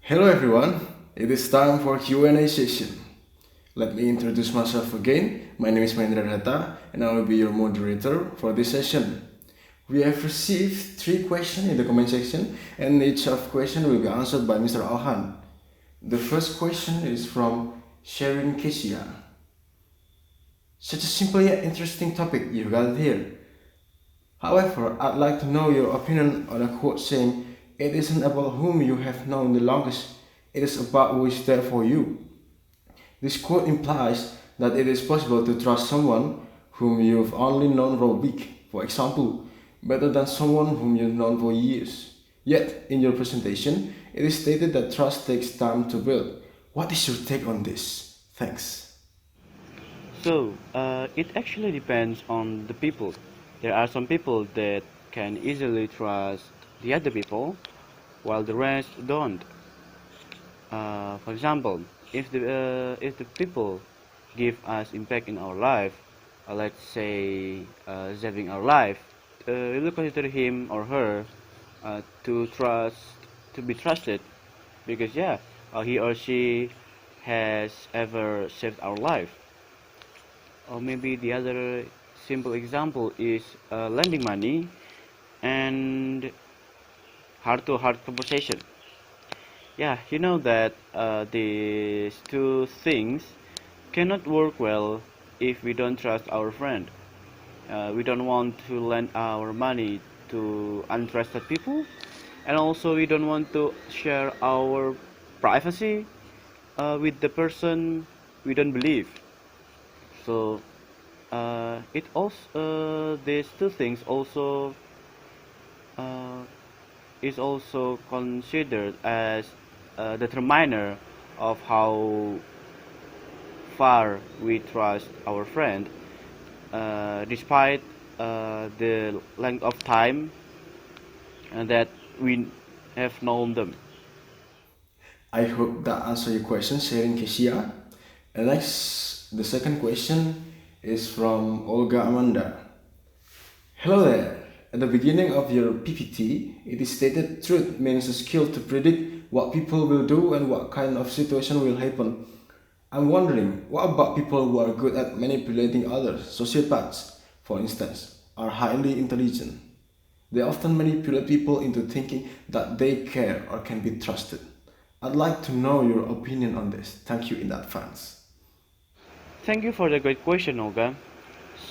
Hello everyone, it is time for Q&A session. Let me introduce myself again. My name is Mahendra Dhatta and I will be your moderator for this session. We have received 3 questions in the comment section and each of question will be answered by Mr. Alhan. The first question is from Sharon Kesia. Such a simple yet interesting topic you got here. However, I'd like to know your opinion on a quote saying, "It isn't about whom you have known the longest, it is about who is there for you." This quote implies that it is possible to trust someone whom you've only known for a week, for example, better than someone whom you've known for years. Yet, in your presentation, it is stated that trust takes time to build. What is your take on this? Thanks. It actually depends on the people. There are some people that can easily trust the other people, while the rest don't. For example, if the people give us impact in our life, let's say saving our life, we will consider him or her to trust to be trusted because he or she has ever saved our life. Or maybe the other simple example is lending money and heart-to-heart conversation. Yeah, you know that these two things cannot work well if we don't trust our friend. We don't want to lend our money to untrusted people, and also we don't want to share our privacy with the person we don't believe. So it also these two things also uh, is also considered as a determiner of how far we trust our friend, despite the length of time that we have known them. I hope that answers your question, Sharon Kesia. And next, the second question is from Olga Amanda. Hello there. At the beginning of your PPT, it is stated truth means a skill to predict what people will do and what kind of situation will happen. I'm wondering, what about people who are good at manipulating others? Sociopaths, for instance, are highly intelligent. They often manipulate people into thinking that they care or can be trusted. I'd like to know your opinion on this. Thank you in advance. Thank you for the great question, Olga.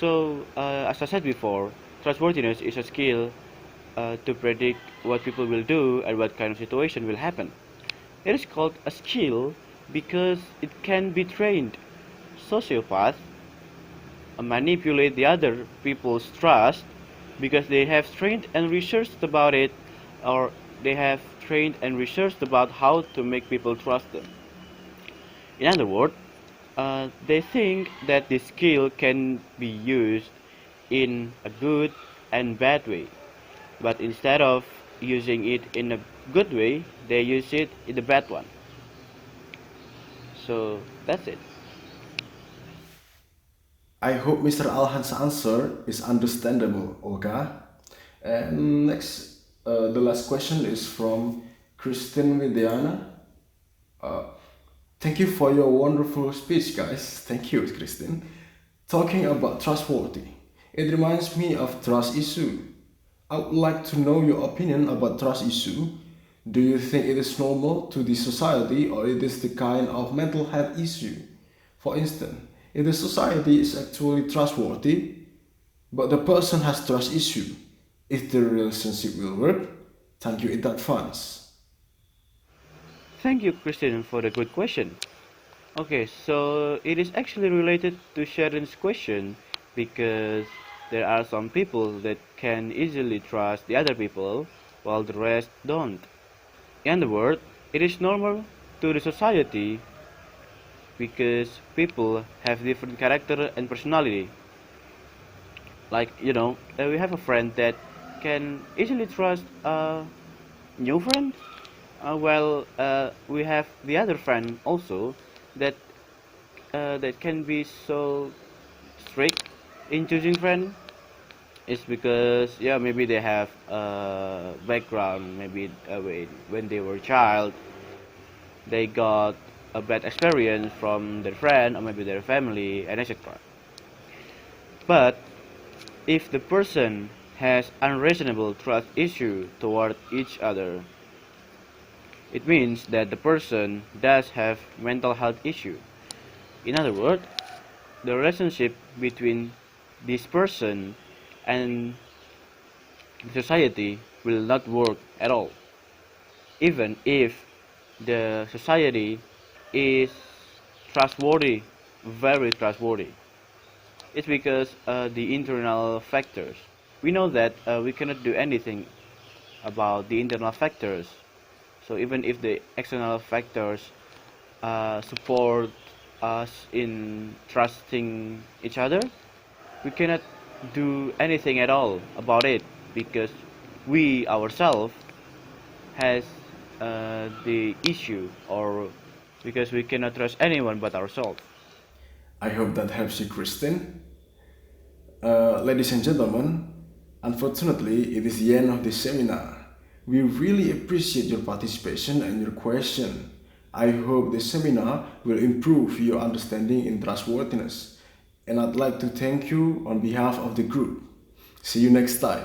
As I said before, trustworthiness is a skill to predict what people will do and what kind of situation will happen. It is called a skill because it can be trained. Sociopaths manipulate the other people's trust because they have trained and researched about it, or they have trained and researched about how to make people trust them. In other words, they think that this skill can be used in a good and bad way, but instead of using it in a good way, they use it in the bad one. So that's it. I hope Mr. Alhan's answer is understandable, Olga. And next, the last question is from Christine Vidiana. Uh, Thank you for your wonderful speech, guys. Thank you, Christine. Talking about trustworthy, it reminds me of trust issue. I would like to know your opinion about trust issue. Do you think it is normal to the society or it is the kind of mental health issue? For instance, if the society is actually trustworthy, but the person has trust issue, if the relationship will work? Thank you in advance. Thank you, Christine, for the good question. Okay, so it is actually related to Sharon's question because there are some people that can easily trust the other people while the rest don't. In other words, it is normal to the society because people have different character and personality. Like, we have a friend that can easily trust a new friend, while we have the other friend also that that can be so strict in choosing friend. It's because maybe they have a background, maybe when they were a child, they got a bad experience from their friend or maybe their family and etc. But if the person has unreasonable trust issue toward each other, it means that the person does have mental health issue. In other words, the relationship between this person and the society will not work at all, even if the society is trustworthy, very trustworthy. It's because the internal factors. We know that we cannot do anything about the internal factors. So even if the external factors support us in trusting each other, we cannot do anything at all about it because we ourselves has the issue or because we cannot trust anyone but ourselves. I hope that helps you, Christine. Ladies and gentlemen, unfortunately, it is the end of this seminar. We really appreciate your participation and your question. I hope this seminar will improve your understanding in trustworthiness, and I'd like to thank you on behalf of the group. See you next time.